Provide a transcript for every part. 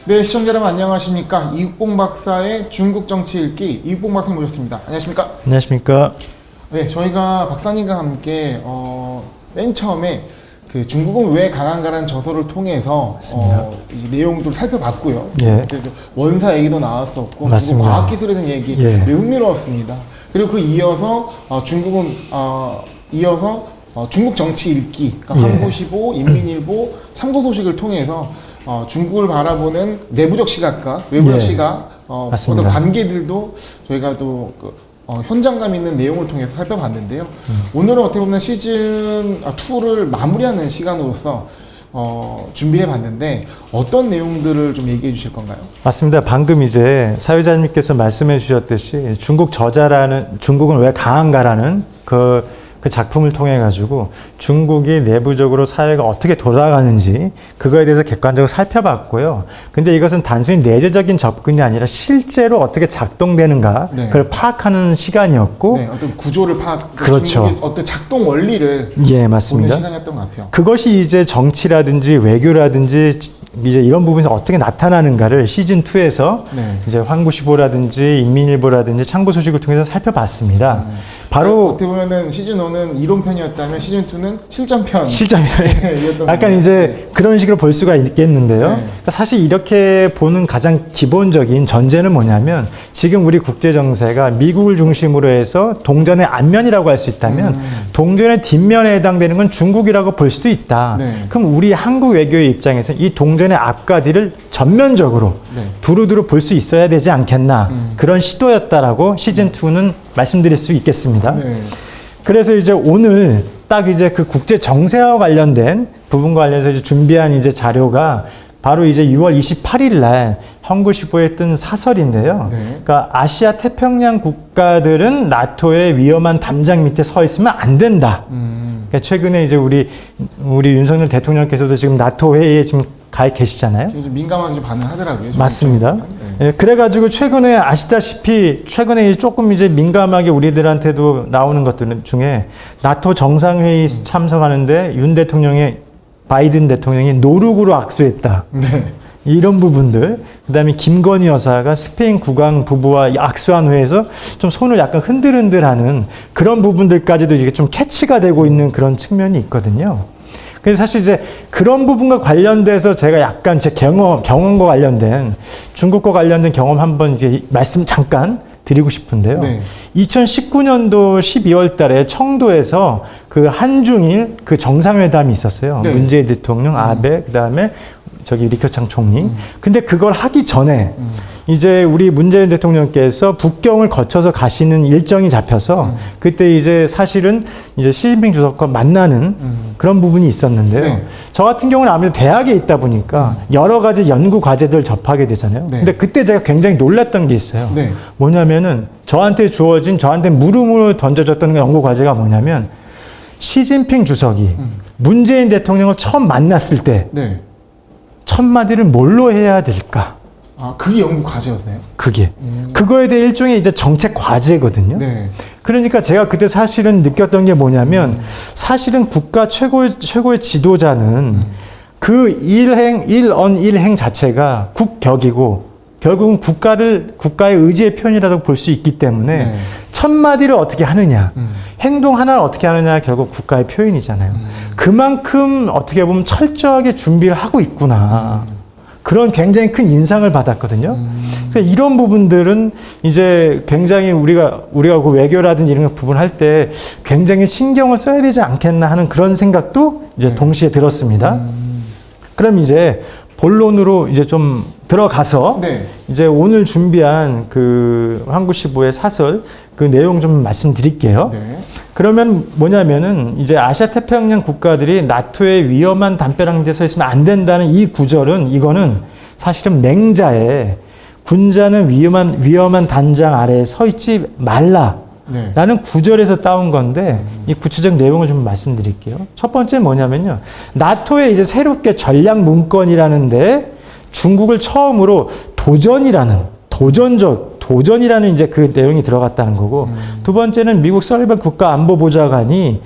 네, 시청자 여러분 안녕하십니까. 이국봉 박사의 중국 정치 읽기 이국봉 박사 모셨습니다. 안녕하십니까. 안녕하십니까. 네, 저희가 박사님과 함께 맨 처음에 그 중국은 왜 강한가라는 저서를 통해서 이제 내용들을 살펴봤고요. 예. 그때 원사 얘기도 나왔었고 맞습니다. 중국 과학기술에 대한 얘기 예. 매우 흥미로웠습니다. 그리고 그 이어서 중국 정치 읽기, 그러니까 예. 한국시보, 인민일보, 참고소식을 통해서 중국을 바라보는 내부적 시각과 외부적 예. 시각, 맞습니다. 어떤 관계들도 저희가 또 현장감 있는 내용을 통해서 살펴봤는데요. 오늘은 어떻게 보면 시즌 2를 마무리하는 시간으로서 준비해 봤는데 어떤 내용들을 좀 얘기해 주실 건가요? 맞습니다. 방금 이제 사회자님께서 말씀해 주셨듯이 중국은 왜 강한가라는 그 작품을 통해 가지고 중국이 내부적으로 사회가 어떻게 돌아가는지 그거에 대해서 객관적으로 살펴봤고요. 근데 이것은 단순히 내재적인 접근이 아니라 실제로 어떻게 작동되는가 네. 그걸 파악하는 시간이었고, 네, 어떤 구조를 파악, 그렇죠. 중국의 어떤 작동 원리를 예, 보는 맞습니다. 시간이었던 것 같아요. 그것이 이제 정치라든지 외교라든지 이제 이런 부분에서 어떻게 나타나는가를 시즌 2에서 네. 이제 황구시보라든지 인민일보라든지 참고소식을 통해서 살펴봤습니다. 바로 어떻게 보면은 시즌 1은 이론편이었다면 시즌 2는 실전편. 실전이었던 약간 거네요. 이제 그런 식으로 볼 수가 있겠는데요. 네. 그러니까 사실 이렇게 보는 가장 기본적인 전제는 뭐냐면 지금 우리 국제 정세가 미국을 중심으로 해서 동전의 앞면이라고 할 수 있다면 동전의 뒷면에 해당되는 건 중국이라고 볼 수도 있다. 네. 그럼 우리 한국 외교의 입장에서 이 동전의 앞과 뒤를 전면적으로 네. 두루두루 볼 수 있어야 되지 않겠나. 그런 시도였다라고 시즌 2는 말씀드릴 수 있겠습니다. 네. 그래서 이제 오늘 딱 이제 그 국제 정세와 관련된 부분과 관련해서 이제 준비한 이제 자료가 바로 이제 6월 28일 날 한국시보에 뜬 사설인데요. 네. 그러니까 아시아 태평양 국가들은 나토의 위험한 담장 밑에 서 있으면 안 된다. 그러니까 최근에 이제 우리 윤석열 대통령께서도 지금 나토 회의에 지금 가 계시잖아요. 좀 민감하게 좀 반응하더라고요. 좀 맞습니다. 네. 예, 그래가지고 최근에 아시다시피 최근에 조금 이제 민감하게 우리들한테도 나오는 것들 중에 나토 정상회의 참석하는데 윤 대통령의 바이든 대통령이 노룩으로 악수했다. 네. 이런 부분들, 그 다음에 김건희 여사가 스페인 국왕 부부와 악수한 후에서 좀 손을 약간 흔들흔들하는 그런 부분들까지도 이게 좀 캐치가 되고 있는 그런 측면이 있거든요. 그래서 사실 이제 그런 부분과 관련돼서 제가 약간 제 경험과 관련된 중국과 관련된 경험 한번 이제 말씀 잠깐 드리고 싶은데요. 네. 2019년도 12월 달에 청도에서 그 한중일 그 정상회담이 있었어요. 네. 문재인 대통령, 아베, 그 다음에 저기 리커창 총리. 근데 그걸 하기 전에 이제 우리 문재인 대통령께서 북경을 거쳐서 가시는 일정이 잡혀서 그때 이제 사실은 이제 시진핑 주석과 만나는 그런 부분이 있었는데요. 네. 저 같은 경우는 아무래도 대학에 있다 보니까 여러 가지 연구 과제들을 접하게 되잖아요. 네. 근데 그때 제가 굉장히 놀랐던 게 있어요. 네. 뭐냐면은 저한테 물음으로 던져졌던 연구 과제가 뭐냐면 시진핑 주석이 문재인 대통령을 처음 만났을 때 네. 첫 마디를 뭘로 해야 될까? 아, 그게 연구 과제였나요? 그게. 그거에 대해 일종의 이제 정책 과제거든요. 네. 그러니까 제가 그때 사실은 느꼈던 게 뭐냐면 사실은 국가 최고의 지도자는 그 일행 자체가 국격이고 결국은 국가의 의지의 표현이라고 볼 수 있기 때문에 네. 첫 마디를 어떻게 하느냐, 행동 하나를 어떻게 하느냐 결국 국가의 표현이잖아요. 그만큼 어떻게 보면 철저하게 준비를 하고 있구나. 그런 굉장히 큰 인상을 받았거든요. 그래서 이런 부분들은 이제 굉장히 우리가 그 외교라든지 이런 부분 할 때 굉장히 신경을 써야 되지 않겠나 하는 그런 생각도 이제 동시에 들었습니다. 그럼 이제 본론으로 이제 좀 들어가서 네. 이제 오늘 준비한 그 한국시보의 사설 그 내용 좀 말씀드릴게요. 네. 그러면 뭐냐면은 이제 아시아 태평양 국가들이 나토의 위험한 담벼락에 서 있으면 안 된다는 이 구절은 이거는 사실은 맹자에 군자는 위험한 단장 아래에 서 있지 말라. 네. 라는 구절에서 따온 건데 이 구체적 내용을 좀 말씀드릴게요. 첫 번째 뭐냐면요. 나토의 이제 새롭게 전략 문건이라는데 중국을 처음으로 도전이라는 이제 그 내용이 들어갔다는 거고 두 번째는 미국 설리번 국가안보보좌관이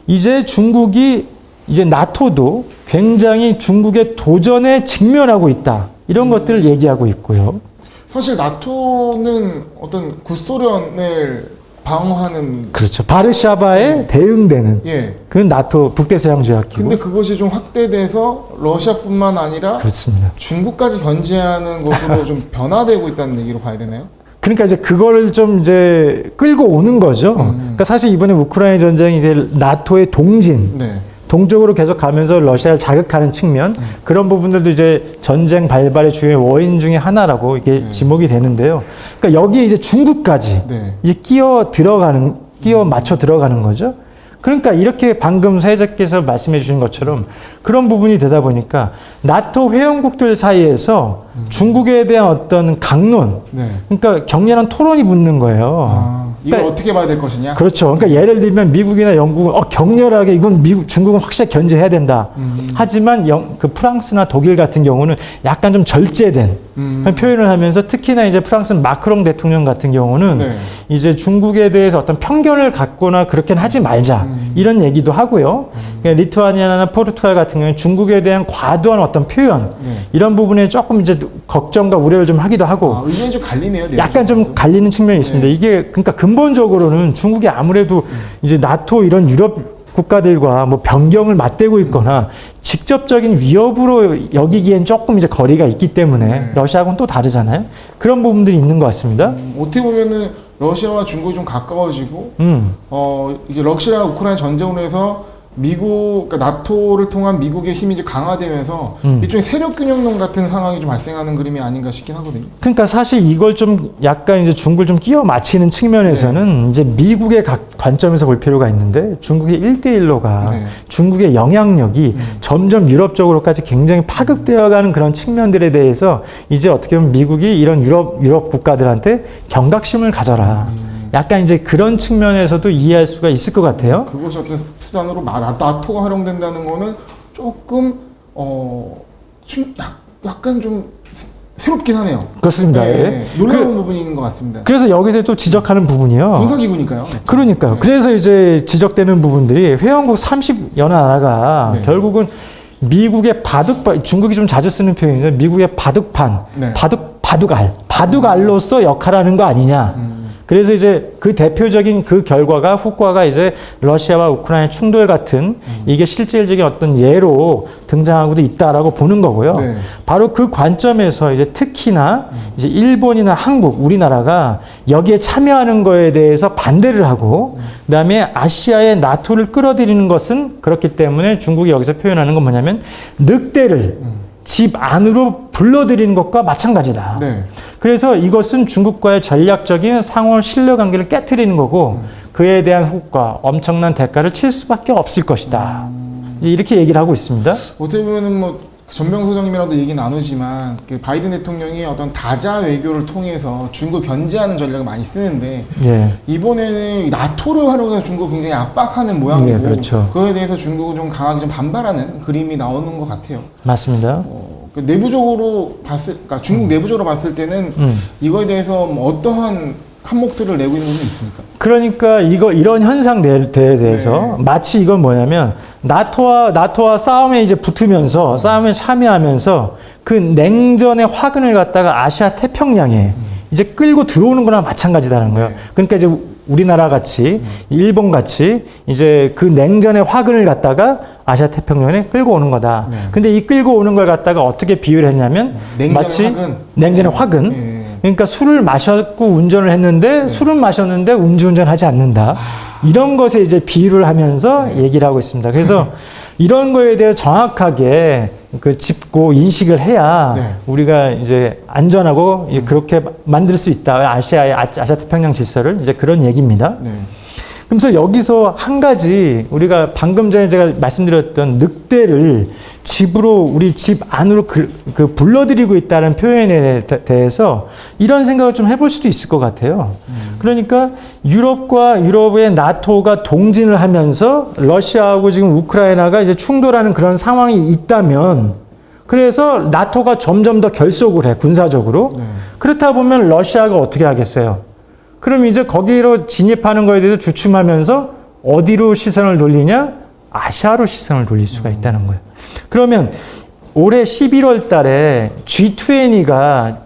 이제 중국이 이제 나토도 굉장히 중국의 도전에 직면하고 있다. 이런 것들을 얘기하고 있고요. 사실 나토는 어떤 구소련을 방어하는 그렇죠. 바르샤바에 대응되는 예. 그 나토 북대서양조약기구. 근데 그것이 좀 확대돼서 러시아뿐만 아니라 그렇습니다. 중국까지 견제하는 것으로 좀 변화되고 있다는 얘기로 봐야 되나요? 그러니까 이제 그거를 좀 이제 끌고 오는 거죠. 그러니까 사실 이번에 우크라이나 전쟁이 이제 나토의 동진, 네. 동쪽으로 계속 가면서 러시아를 자극하는 측면, 그런 부분들도 이제 전쟁 발발의 주요의 원인 중에 하나라고 이게 지목이 되는데요. 그러니까 여기에 이제 중국까지 네. 이제 끼어 맞춰 들어가는 거죠. 그러니까 이렇게 방금 사회자께서 말씀해 주신 것처럼 그런 부분이 되다 보니까 나토 회원국들 사이에서 중국에 대한 어떤 강론, 네. 그러니까 격렬한 토론이 붙는 거예요. 아, 이걸 그러니까 어떻게 봐야 될 것이냐? 그렇죠. 그러니까 예를 들면 미국이나 영국은 격렬하게 이건 중국은 확실히 견제해야 된다. 하지만 그 프랑스나 독일 같은 경우는 약간 좀 절제된 표현을 하면서 특히나 이제 프랑스 마크롱 대통령 같은 경우는 네. 이제 중국에 대해서 어떤 편견을 갖거나 그렇게는 하지 말자. 이런 얘기도 하고요. 그러니까 리투아니아나 포르투갈 같은 경우는 중국에 대한 과도한 어떤 표현 네. 이런 부분에 조금 이제 걱정과 우려를 좀 하기도 하고 아, 의견이 좀 갈리네요. 약간 좀 갈리는 측면이 있습니다. 네. 이게 그러니까 근본적으로는 중국이 아무래도 이제 나토 이런 유럽 국가들과 뭐 변경을 맞대고 있거나 직접적인 위협으로 여기기엔 조금 이제 거리가 있기 때문에 네. 러시아하고는 또 다르잖아요. 그런 부분들이 있는 것 같습니다. 어떻게 보면은 러시아와 중국이 좀 가까워지고 이제 러시아 우크라이나 전쟁으로 해서 미국, 그러니까 나토를 통한 미국의 힘이 이제 강화되면서 일종의 세력 균형론 같은 상황이 좀 발생하는 그림이 아닌가 싶긴 하거든요. 그러니까 사실 이걸 좀 약간 이제 중국을 좀 끼워 맞히는 측면에서는 이제 미국의 관점에서 볼 필요가 있는데 중국의 1대1로가 네. 중국의 영향력이 점점 유럽 쪽으로까지 굉장히 파급되어 가는 그런 측면들에 대해서 이제 어떻게 보면 미국이 이런 유럽 국가들한테 경각심을 가져라. 약간 이제 그런 측면에서도 이해할 수가 있을 것 같아요. 그것이 어떤 수단으로 나토가 활용된다는 거는 조금 약간 좀 새롭긴 하네요. 그렇습니다. 네, 예. 놀라운 부분이 있는 것 같습니다. 그래서 여기서 또 지적하는 부분이요. 군사기구니까요. 그러니까요. 네. 그래서 이제 지적되는 부분들이 회원국 30여 나라가 네. 결국은 미국의 중국이 좀 자주 쓰는 표현이죠. 미국의 바둑판, 네. 바둑알로서 역할하는 거 아니냐. 그래서 이제 그 대표적인 그 결과가 후과가 이제 러시아와 우크라이나 충돌 같은 이게 실질적인 어떤 예로 등장하고도 있다라고 보는 거고요. 네. 바로 그 관점에서 이제 특히나 이제 일본이나 한국, 우리나라가 여기에 참여하는 거에 대해서 반대를 하고 그다음에 아시아의 나토를 끌어들이는 것은 그렇기 때문에 중국이 여기서 표현하는 건 뭐냐면 늑대를 집 안으로 불러들이는 것과 마찬가지다. 네. 그래서 이것은 중국과의 전략적인 상호 신뢰 관계를 깨트리는 거고 그에 대한 후과, 엄청난 대가를 칠 수밖에 없을 것이다. 이렇게 얘기를 하고 있습니다. 어떻게 보면은 뭐 전병 소장님이랑도 얘기 나누지만 그 바이든 대통령이 어떤 다자 외교를 통해서 중국을 견제하는 전략을 많이 쓰는데 예. 이번에는 나토를 활용해서 중국을 굉장히 압박하는 모양이고 예, 그렇죠. 그에 대해서 중국은 좀 강하게 좀 반발하는 그림이 나오는 것 같아요. 맞습니다. 그 내부적으로 그러니까 중국 내부적으로 봤을 때는 이거에 대해서 뭐 어떠한 한몫들을 내고 있는 부분이 있습니까? 그러니까 이런 현상들에 대해서 네. 마치 이건 뭐냐면 나토와 싸움에 이제 붙으면서 싸움에 참여하면서 그 냉전의 화근을 갖다가 아시아 태평양에 이제 끌고 들어오는 거나 마찬가지다는 거예요. 네. 그러니까 이제 우리나라 같이 일본 같이 이제 그 냉전의 화근을 갖다가 아시아 태평양에 끌고 오는 거다. 네. 근데 이 끌고 오는 걸 갖다가 어떻게 비유를 했냐면 냉전의 마치 화근? 냉전의 화근. 예. 그러니까 술을 마셨고 운전을 했는데 술은 마셨는데 음주운전하지 않는다. 이런 것에 이제 비유를 하면서 얘기를 하고 있습니다. 그래서 이런 거에 대해 정확하게 짚고 인식을 해야 네. 우리가 이제 안전하고 그렇게 만들 수 있다. 아시아 태평양 질서를 이제 그런 얘기입니다. 네. 그래서 여기서 한 가지 우리가 방금 전에 제가 말씀드렸던 늑대를 집으로 우리 집 안으로 불러들이고 있다는 표현에 대해서 이런 생각을 좀 해볼 수도 있을 것 같아요. 그러니까 유럽의 나토가 동진을 하면서 러시아하고 지금 우크라이나가 이제 충돌하는 그런 상황이 있다면 그래서 나토가 점점 더 결속을 해 군사적으로. 네. 그렇다 보면 러시아가 어떻게 하겠어요? 그럼 이제 거기로 진입하는 거에 대해서 주춤하면서 어디로 시선을 돌리냐? 아시아로 시선을 돌릴 수가 있다는 거예요. 그러면 올해 11월 달에 G20가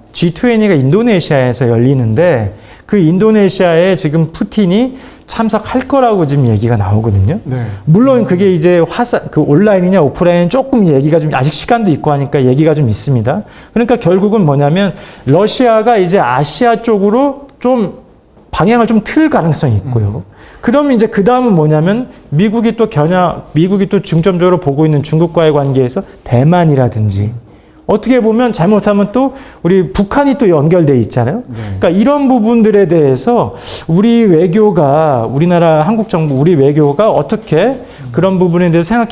인도네시아에서 열리는데 그 인도네시아에 지금 푸틴이 참석할 거라고 지금 얘기가 나오거든요. 네. 물론 그게 이제 그 온라인이냐 오프라인 조금 얘기가 좀 아직 시간도 있고 하니까 얘기가 좀 있습니다. 그러니까 결국은 뭐냐면 러시아가 이제 아시아 쪽으로 좀 방향을 좀 틀 가능성이 있고요. 그러면 이제 그 다음은 뭐냐면 미국이 또 중점적으로 보고 있는 중국과의 관계에서 대만이라든지 어떻게 보면 잘못하면 또 우리 북한이 또 연결돼 있잖아요. 네. 그러니까 이런 부분들에 대해서 우리나라 한국 정부, 우리 외교가 어떻게 그런 부분에 대해서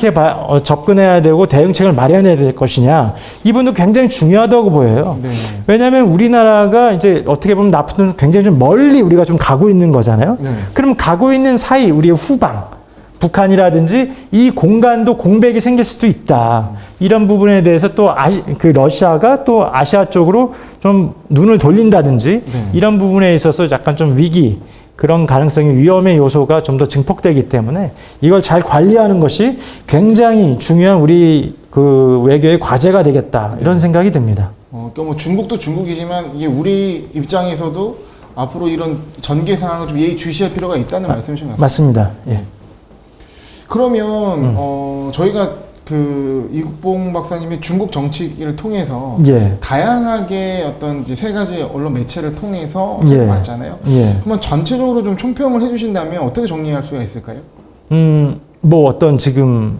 접근해야 되고 대응책을 마련해야 될 것이냐. 이 부분도 굉장히 중요하다고 보여요. 네. 왜냐하면 우리나라가 이제 어떻게 보면 나쁜 굉장히 좀 멀리 우리가 좀 가고 있는 거잖아요. 네. 그럼 가고 있는 사이 우리의 후방, 북한이라든지 이 공간도 공백이 생길 수도 있다. 이런 부분에 대해서 또 러시아가 또 아시아 쪽으로 좀 눈을 돌린다든지 네. 이런 부분에 있어서 약간 좀 위기 그런 가능성이 위험의 요소가 좀 더 증폭되기 때문에 이걸 잘 관리하는 것이 굉장히 중요한 우리 그 외교의 과제가 되겠다 이런 생각이 듭니다. 그러니까 뭐 중국도 중국이지만 이게 우리 입장에서도 앞으로 이런 전개 상황을 좀 예의주시할 필요가 있다는 말씀이신 것 같습니다. 맞습니다. 예. 그러면 저희가 그 이국봉 박사님의 중국 정치를 통해서 예. 다양하게 어떤 이제 세 가지 언론 매체를 통해서 예. 봤잖아요. 예. 한번 전체적으로 좀 총평을 해주신다면 어떻게 정리할 수가 있을까요? 뭐 어떤 지금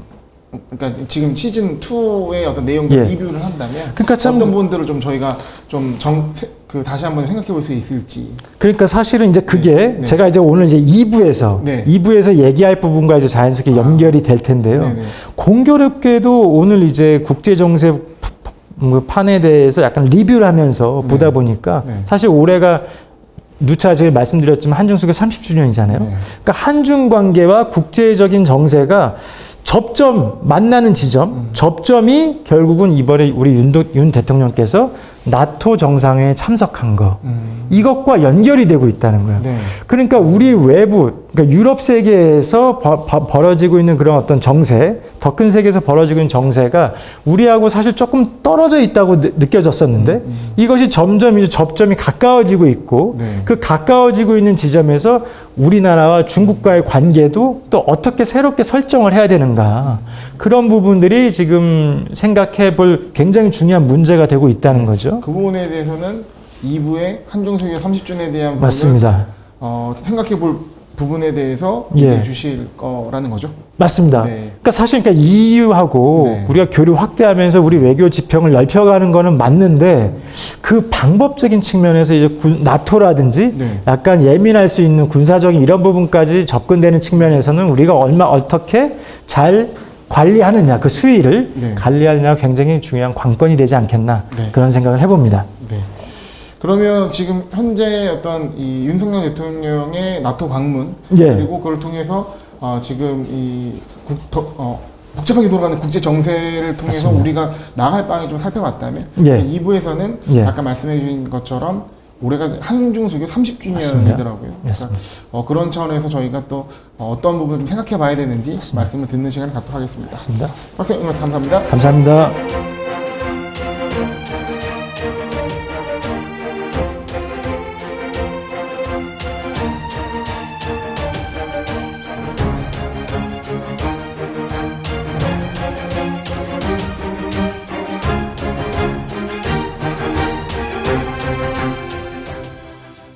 그러니까 지금 시즌 2의 어떤 내용들 예. 리뷰를 한다면 그러니까 참 어떤 부분들을 좀 저희가 좀 다시 한번 생각해 볼 수 있을지. 그러니까 사실은 이제 그게 네. 제가 이제 오늘 이제 2부에서 네. 2부에서 얘기할 부분과 이제 자연스럽게 연결이 될 텐데요. 네네. 공교롭게도 오늘 이제 국제 정세 판에 대해서 약간 리뷰를 하면서 네. 보다 보니까 네. 사실 올해가 누차 제가 말씀드렸지만 한중 수교 30주년이잖아요. 네. 그러니까 한중 관계와 국제적인 정세가 만나는 지점, 접점이 결국은 이번에 우리 윤 대통령께서 나토 정상회에 참석한 거, 이것과 연결이 되고 있다는 거예요. 네. 그러니까 우리 외부, 그러니까 유럽 세계에서 벌어지고 있는 그런 어떤 정세, 더 큰 세계에서 벌어지고 있는 정세가 우리하고 사실 조금 떨어져 있다고 느껴졌었는데 이것이 점점 이제 접점이 가까워지고 있고 네. 그 가까워지고 있는 지점에서 우리나라와 중국과의 관계도 또 어떻게 새롭게 설정을 해야 되는가 그런 부분들이 지금 생각해 볼 굉장히 중요한 문제가 되고 있다는 거죠. 그 부분에 대해서는 2부의 한중수교 30주년에 대한 맞습니다. 생각해 볼 부분에 대해서 예. 얘기해 주실 거라는 거죠. 맞습니다. 네. 그러니까 사실 EU하고 네. 우리가 교류 확대하면서 우리 외교 지평을 넓혀가는 거는 맞는데 그 방법적인 측면에서 이제 나토라든지 네. 약간 예민할 수 있는 군사적인 이런 부분까지 접근되는 측면에서는 우리가 어떻게 잘 관리하느냐, 그 수위를 네. 관리하느냐가 굉장히 중요한 관건이 되지 않겠나 네. 그런 생각을 해봅니다. 네. 그러면 지금 현재 어떤 이 윤석열 대통령의 나토 방문 예. 그리고 그걸 통해서 지금 이 복잡하게 돌아가는 국제 정세를 통해서 맞습니다. 우리가 나갈 방을 좀 살펴봤다면 예. 2부에서는 예. 아까 말씀해 주신 것처럼 올해가 한중수교 30주년이더라고요. 그러니까 맞습니다. 그런 차원에서 저희가 또 어떤 부분을 좀 생각해 봐야 되는지 말씀을 듣는 시간을 갖도록 하겠습니다. 맞습니다. 박사님 오늘 감사합니다. 감사합니다.